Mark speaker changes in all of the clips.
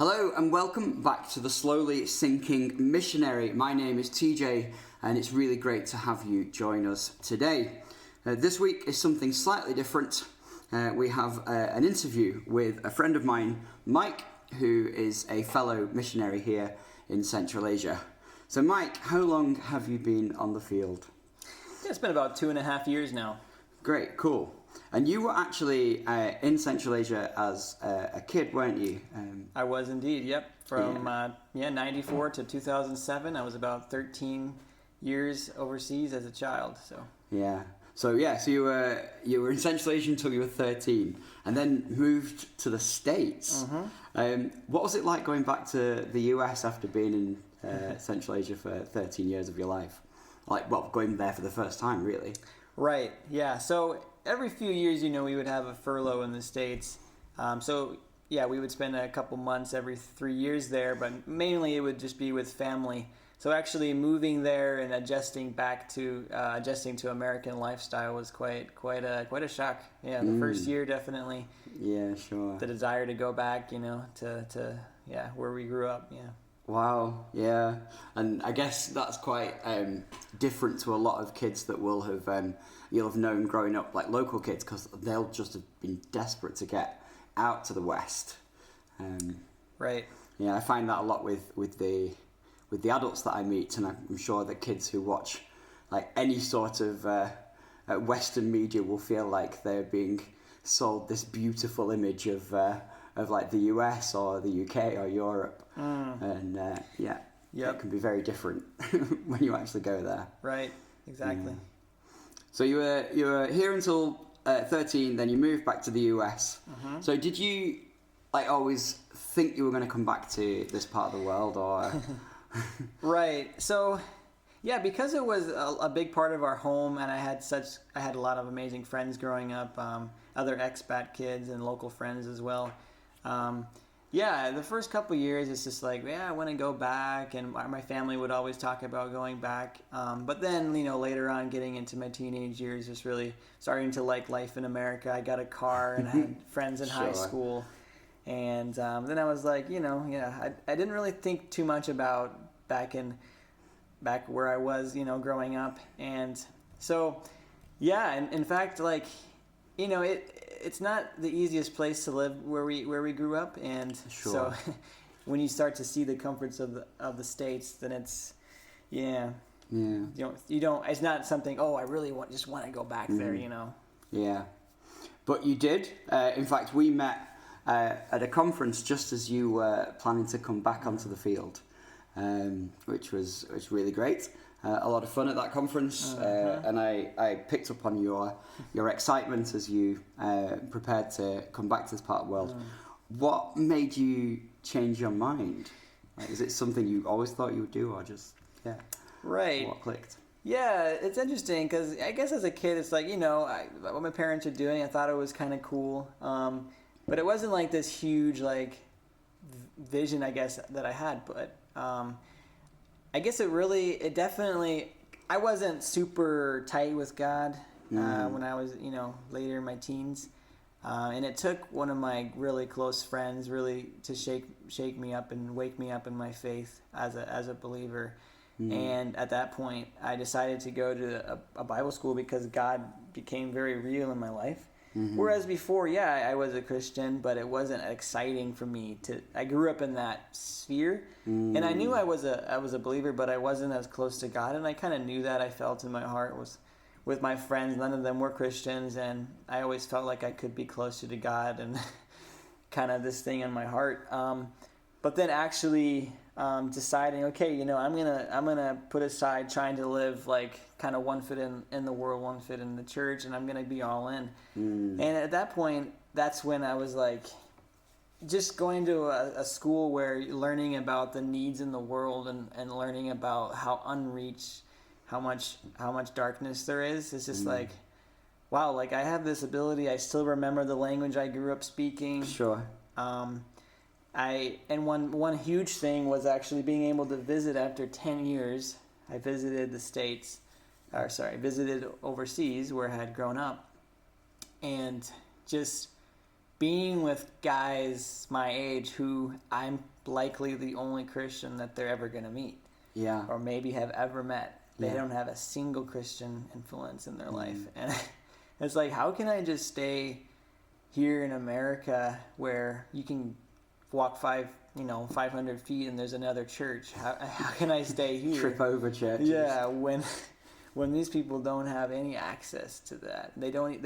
Speaker 1: Hello and welcome back to the Slowly Sinking Missionary. My name is TJ and it's really great to have you join us today. This week is something slightly different. We have an interview with a friend of mine, Mike, who is a fellow missionary here in Central Asia. So Mike, how long have you been on the field?
Speaker 2: Yeah, it's been about 2.5 years now.
Speaker 1: Great, cool. And you were actually in Central Asia as a kid, weren't you?
Speaker 2: I was indeed, yep. From 94 to 2007, I was about 13 years overseas as a child. So you were in Central Asia until you were 13, and then moved to the States. Mm-hmm.
Speaker 1: What was it like going back to the US after being in Central Asia for 13 years of your life? Going there for the first time, really.
Speaker 2: Right, yeah. So every few years, we would have a furlough in the States. We would spend a couple months every 3 years there, but mainly it would just be with family. So actually moving there and adjusting to American lifestyle was quite a shock. Yeah, the first year definitely.
Speaker 1: Yeah, sure.
Speaker 2: The desire to go back, to where we grew up. Yeah.
Speaker 1: Wow, yeah, and I guess that's quite different to a lot of kids that you'll have known growing up, like local kids, because they'll just have been desperate to get out to the West.
Speaker 2: Right.
Speaker 1: Yeah, I find that a lot with the adults that I meet, and I'm sure that kids who watch like any sort of Western media will feel like they're being sold this beautiful image of like the US or the UK or Europe, and it can be very different when you actually go there.
Speaker 2: Right, exactly.
Speaker 1: So you were here until 13, then you moved back to the US. Mm-hmm. So did you always think you were going to come back to this part of the world, or?
Speaker 2: Right. So yeah, because it was a big part of our home, and I had a lot of amazing friends growing up, other expat kids and local friends as well. The first couple years it's just like, I want to go back, and my family would always talk about going back. But then, later on, getting into my teenage years, just really starting to like life in America. I got a car and I had friends in high school. And then I was like, I didn't really think too much about back where I was, growing up. And so, and in fact, it's not the easiest place to live where we grew up, and so when you start to see the comforts of the States, then it's you don't it's not something, I really want to go back there,
Speaker 1: Yeah, but you did. In fact, we met at a conference just as you were planning to come back onto the field, which was really great. A lot of fun at that conference, and I picked up on your excitement as you prepared to come back to this part of the world. What made you change your mind? Is it something you always thought you would do, or just
Speaker 2: right?
Speaker 1: What clicked?
Speaker 2: Yeah, it's interesting because I guess as a kid, it's like what my parents are doing. I thought it was kind of cool, but it wasn't like this huge vision, I guess, that I had, but. I guess it definitely, I wasn't super tight with God when I was, later in my teens. And it took one of my really close friends really to shake me up and wake me up in my faith as a believer. And at that point, I decided to go to a Bible school because God became very real in my life. Mm-hmm. Whereas before, I was a Christian, but it wasn't exciting for me I grew up in that sphere, and I knew I was a believer, but I wasn't as close to God, and I kind of knew that. I felt in my heart was with my friends, none of them were Christians, and I always felt like I could be closer to God, and kind of this thing in my heart. But then actually deciding, okay, I'm gonna put aside trying to live kind of one foot in the world, one foot in the church, and I'm gonna be all in. And at that point, that's when I was just going to a school where you're learning about the needs in the world and learning about how unreached, how much darkness there is. It's just wow, I have this ability. I still remember the language I grew up speaking.
Speaker 1: Sure.
Speaker 2: One huge thing was actually being able to visit after 10 years. I visited visited overseas where I had grown up, and just being with guys my age who I'm likely the only Christian that they're ever going to meet.
Speaker 1: Yeah.
Speaker 2: Or maybe have ever met. They
Speaker 1: Yeah.
Speaker 2: don't have a single Christian influence in their life. And it's like, how can I just stay here in America where you can walk 500 feet and there's another church? How can I stay here?
Speaker 1: Trip over churches.
Speaker 2: Yeah, when these people don't have any access to that. They don't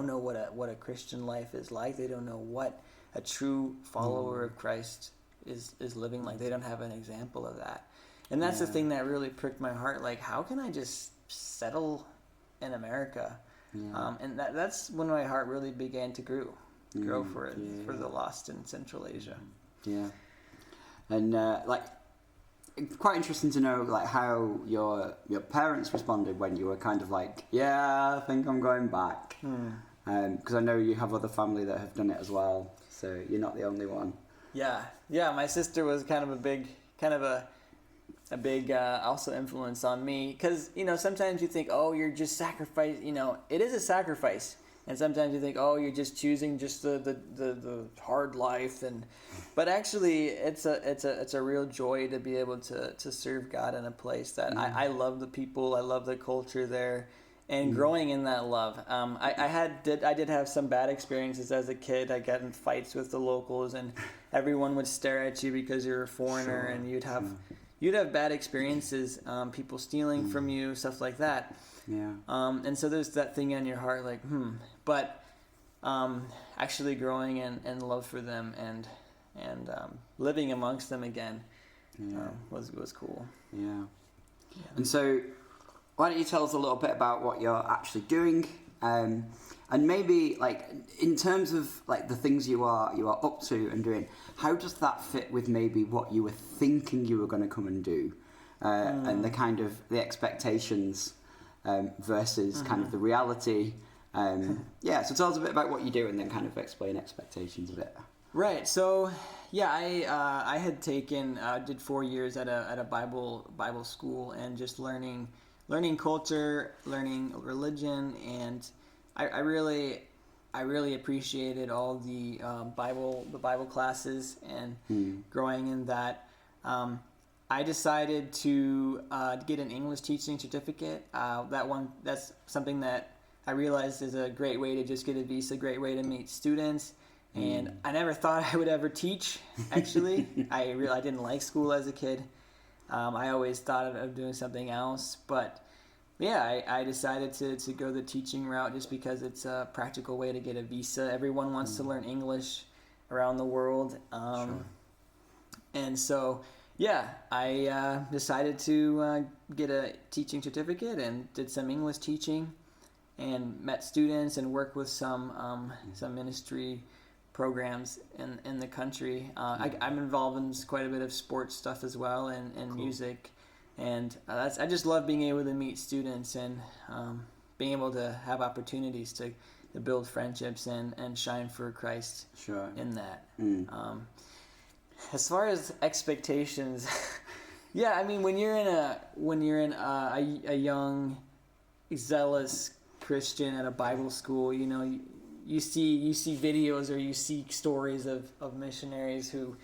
Speaker 2: know what a Christian life is like. They don't know what a true follower of Christ is living like. They don't have an example of that. And that's the thing that really pricked my heart. Like, how can I just settle in America?
Speaker 1: Yeah.
Speaker 2: And that's when my heart really began to grow for the lost in Central Asia.
Speaker 1: Yeah. And quite interesting to know like how your parents responded when you were kind of like, yeah, I think I'm going back. Because I know you have other family that have done it as well, so you're not the only one.
Speaker 2: Yeah. My sister was kind of a big also influence on me, because sometimes you think, oh, you're just sacrifice. It is a sacrifice, and sometimes you think, oh, you're just choosing just the hard life, but actually it's a real joy to be able to serve God in a place that I love the people, I love the culture there, and growing in that love. I did have some bad experiences as a kid. I got in fights with the locals, and everyone would stare at you because you're a foreigner, and you'd have bad experiences, people stealing from you, stuff like that.
Speaker 1: Yeah.
Speaker 2: And so there's that thing on your heart, like, But actually growing in love for them and living amongst them again was cool.
Speaker 1: Yeah. And so, why don't you tell us a little bit about what you're actually doing, and maybe like in terms of like the things you are up to and doing, how does that fit with maybe what you were thinking you were going to come and do, and the kind of the expectations versus kind of the reality. So tell us a bit about what you do and then kind of explain expectations a bit.
Speaker 2: Right. So, I had did 4 years at a Bible school, and just learning culture, learning religion, and I really appreciated all the Bible classes and growing in that. I decided to get an English teaching certificate. That's something that I realized is a great way to just get a visa, great way to meet students. And I never thought I would ever teach, actually. I didn't like school as a kid. I always thought of doing something else. But yeah, I decided to go the teaching route just because it's a practical way to get a visa. Everyone wants to learn English around the world.
Speaker 1: Sure.
Speaker 2: And so, I decided to get a teaching certificate and did some English teaching and met students and worked with some ministry programs in the country. I'm involved in quite a bit of sports stuff as well, and cool. Music, and I just love being able to meet students and being able to have opportunities to build friendships and shine for Christ.
Speaker 1: Sure.
Speaker 2: In that. As far as expectations, I mean, when you're in a young, zealous Christian at a Bible school, you see videos or you see stories of missionaries who,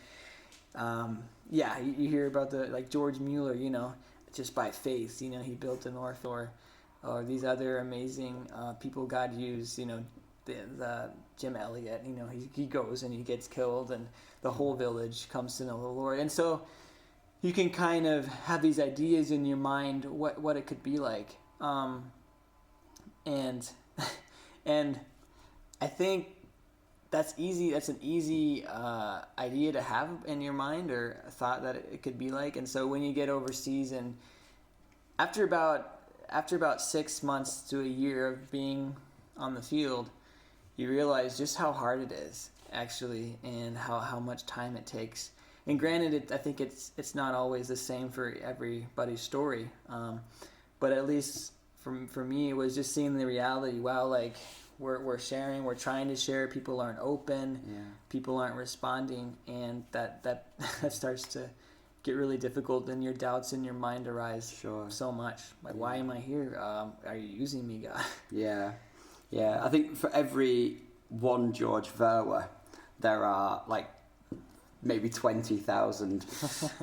Speaker 2: you hear about like George Mueller, just by faith, he built an orphan, or these other amazing people God used, the Jim Elliot, he goes and he gets killed and the whole village comes to know the Lord. And so you can kind of have these ideas in your mind what it could be like. And I think that's easy. That's an easy idea to have in your mind, or a thought that it could be like. And so when you get overseas, and after about 6 months to a year of being on the field, you realize just how hard it is actually, and how much time it takes. And granted, I think it's not always the same for everybody's story, but at least for me, it was just seeing the reality. Wow, like we're sharing, we're trying to share. People aren't open. People aren't responding, and that starts to get really difficult. And your doubts in your mind arise.
Speaker 1: Sure.
Speaker 2: So much. Like, why am I here? Are you using me, God?
Speaker 1: Yeah. I think for every one George Verwer, there are like maybe 20,000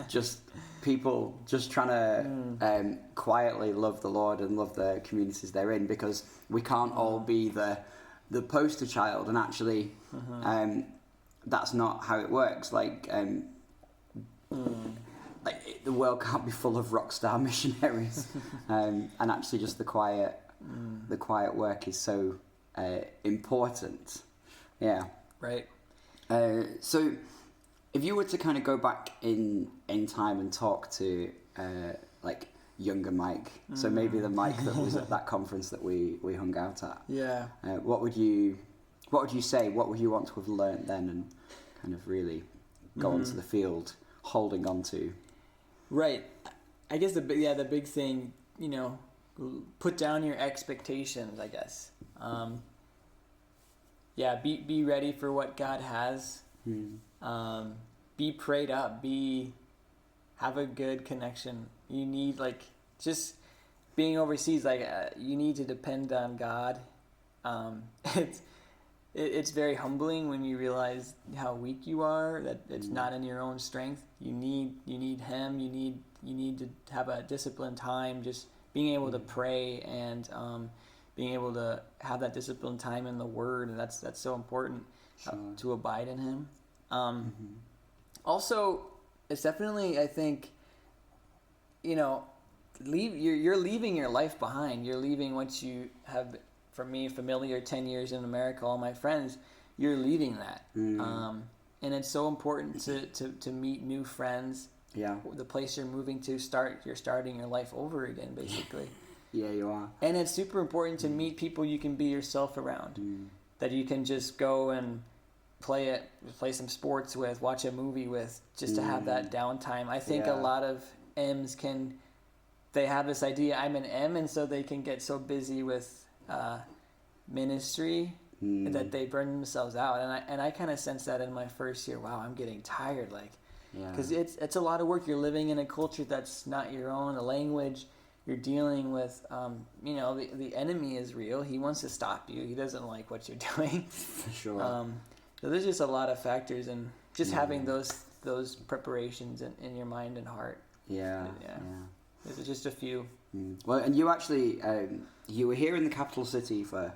Speaker 1: just people just trying to quietly love the Lord and love the communities they're in, because we can't all be the poster child, and actually that's not how it works. Like the world can't be full of rock star missionaries, and actually just the quiet work is so important. Yeah.
Speaker 2: Right.
Speaker 1: So if you were to kind of go back in time and talk to like younger Mike, so maybe the Mike that was at that conference that we hung out at,
Speaker 2: Yeah.
Speaker 1: what would you say? What would you want to have learned then, and kind of really go onto the field holding on to?
Speaker 2: Right. I guess the big thing, put down your expectations, I guess. Be ready for what God has. Be prayed up. Have a good connection. You need, like, just being overseas, like, you need to depend on God. It's very humbling when you realize how weak you are, that it's not in your own strength. You need Him. You need to have a disciplined time, just being able to pray and being able to have that disciplined time in the Word, and that's so important. To abide in Him. Also, it's definitely, I think, you're leaving your life behind. You're leaving what you have. For me, familiar 10 years in America, all my friends, you're leaving that. And it's so important to meet new friends.
Speaker 1: Yeah.
Speaker 2: The place you're moving to, you're starting your life over again, basically.
Speaker 1: Yeah, you are.
Speaker 2: And it's super important to meet people you can be yourself around. That you can just go and play some sports with, watch a movie with, just to have that downtime. I think a lot of M's they have this idea, I'm an M, and so they can get so busy with ministry that they burn themselves out. And I kind of sense that in my first year. Wow, I'm getting tired, because it's a lot of work. You're living in a culture that's not your own, a language. You're dealing with, the enemy is real. He wants to stop you. He doesn't like what you're doing.
Speaker 1: For sure.
Speaker 2: So there's just a lot of factors, and just having those preparations in your mind and heart.
Speaker 1: Yeah.
Speaker 2: There's just a few.
Speaker 1: Well, and you actually you were here in the capital city for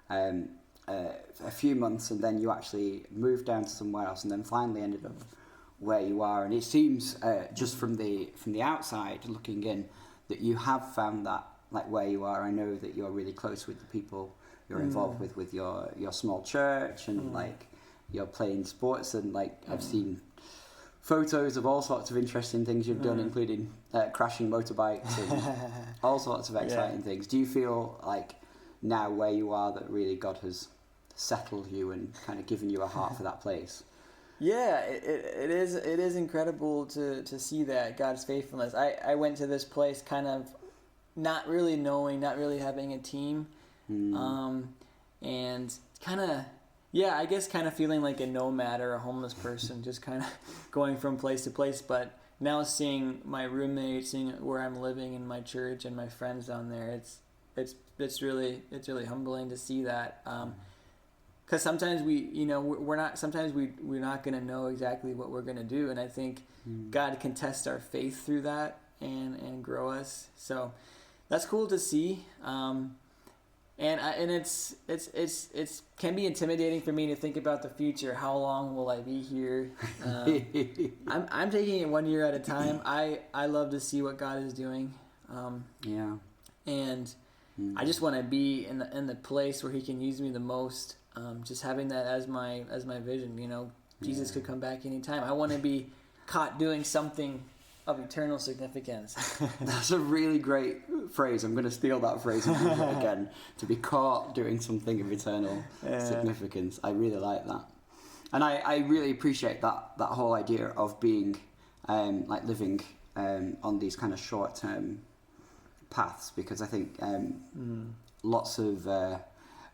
Speaker 1: a few months, and then you actually moved down to somewhere else, and then finally ended up where you are. And it seems just from the outside looking in that you have found that, like, where you are. I know that you're really close with the people you're involved with your small church, and like you're playing sports, and like I've seen photos of all sorts of interesting things you've done, including crashing motorbikes and all sorts of exciting things. Do you feel like now where you are that really God has settled you and kind of given you a heart for that place?
Speaker 2: Yeah, it is incredible to see that God's faithfulness. I went to this place kind of not really knowing, not really having a team, and kind of, I guess kind of feeling like a nomad or a homeless person, just kind of going from place to place. But now seeing my roommates, seeing where I'm living in my church and my friends down there, it's really humbling to see that. Because sometimes we're not going to know exactly what we're going to do, and I think God can test our faith through that and grow us. So that's cool to see. And it's can be intimidating for me to think about the future. How long will I be here? I'm taking it 1 year at a time. I love to see what God is doing. And I just want to be in the place where He can use me the most. Just having that as my vision. Jesus could come back anytime. I want to be caught doing something of eternal significance.
Speaker 1: That's a really great phrase. I'm going to steal that phrase and use it again. To be caught doing something of eternal significance. I really like that. And I really appreciate that whole idea of being like living on these kind of short-term paths, because I think lots of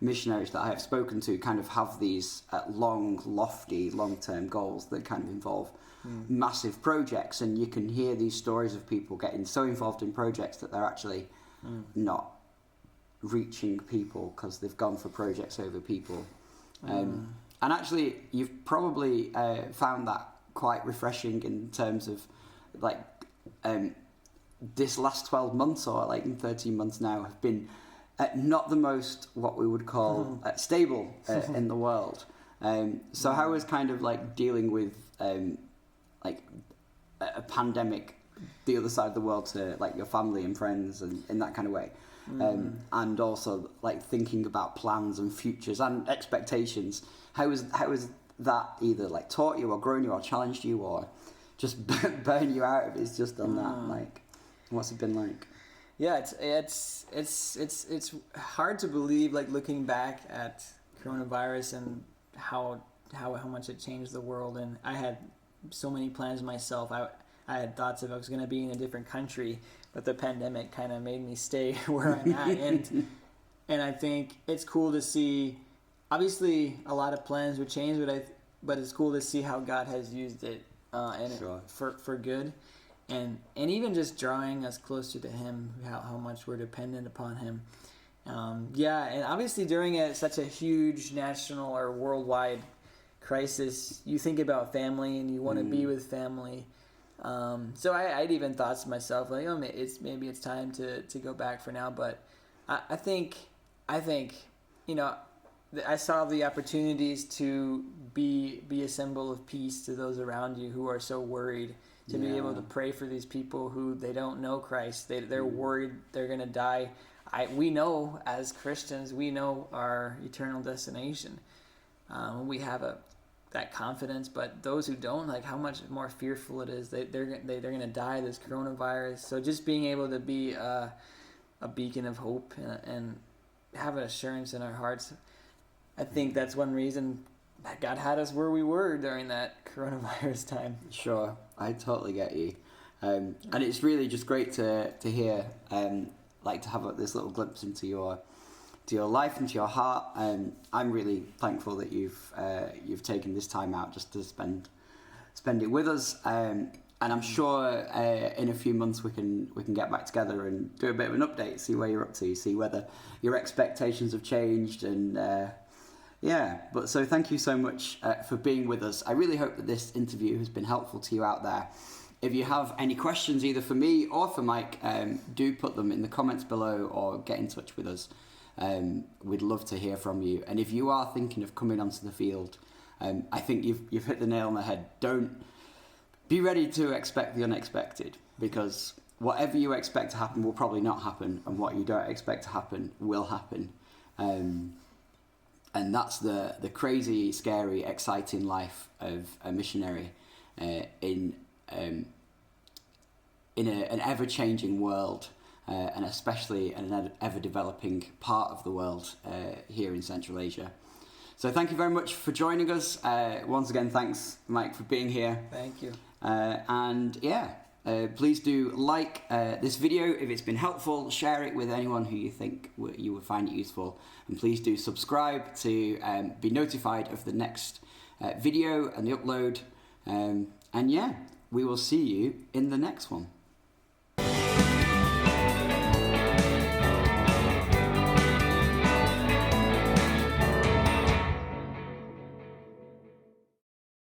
Speaker 1: missionaries that I have spoken to kind of have these lofty, long-term goals that kind of involve massive projects, and you can hear these stories of people getting so involved in projects that they're actually not reaching people because they've gone for projects over people. And actually, you've probably found that quite refreshing in terms of like this last 12 months or like 13 months now have been not the most what we would call stable in the world. So how is kind of like dealing with like a pandemic the other side of the world to like your family and friends and in that kind of way? And also like thinking about plans and futures and expectations. How is that either like taught you or grown you or challenged you or just burn you out if it's just done that? Like, what's it been like?
Speaker 2: Yeah, it's hard to believe, like looking back at coronavirus and how much it changed the world. And I had so many plans myself. I had thoughts if I was going to be in a different country, but the pandemic kind of made me stay where I'm at. And I think it's cool to see. Obviously, a lot of plans would change, but it's cool to see how God has used it for good, and even just drawing us closer to Him. How much we're dependent upon Him. And obviously during such a huge national or worldwide crisis, you think about family and you want to be with family. So I'd even thought to myself, like, maybe it's time to go back for now. But I think I saw the opportunities to be a symbol of peace to those around you who are so worried, to be able to pray for these people who they don't know Christ. They're worried they're going to die. We know as Christians, we know our eternal destination. We have that confidence, but those who don't, like how much more fearful it is. They're going to die this coronavirus. So just being able to be a beacon of hope and have an assurance in our hearts. I think that's one reason that God had us where we were during that coronavirus time.
Speaker 1: Sure, I totally get you. And it's really just great to hear, like to have this little glimpse into your life, into your heart. I'm really thankful that you've taken this time out just to spend it with us. And I'm sure in a few months we can get back together and do a bit of an update, see where you're up to, see whether your expectations have changed, and but so thank you so much for being with us. I really hope that this interview has been helpful to you out there. If you have any questions either for me or for Mike, do put them in the comments below or get in touch with us. We'd love to hear from you. And if you are thinking of coming onto the field, I think you've hit the nail on the head. Don't be ready to expect the unexpected, because whatever you expect to happen will probably not happen, and what you don't expect to happen will happen. And that's the crazy, scary, exciting life of a missionary in an ever-changing world, and especially in an ever-developing part of the world here in Central Asia. So thank you very much for joining us. Once again, thanks, Mike, for being here.
Speaker 2: Thank you.
Speaker 1: Please do like this video if it's been helpful. Share it with anyone who you think you would find it useful. And please do subscribe to be notified of the next video and the upload. We will see you in the next one.